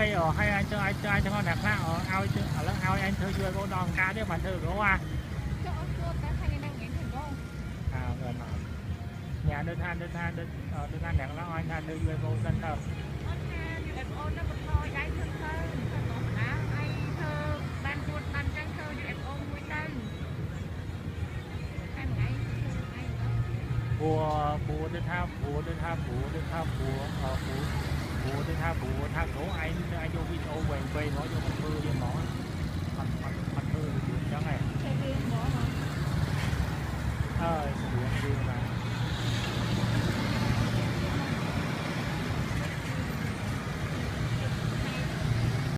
đây ở hay anh cho anh cho con đẹp khác ở ao ở lớp ao anh chơi vui cô đòn cá đấy bạn thử đúng không à rồi mà nhà đơn than đơn than đẹp lắm anh than đưa vui cô sân đâu bùa đơn than bùa đơn than số anh vô video về nói cho một mưa với mỏ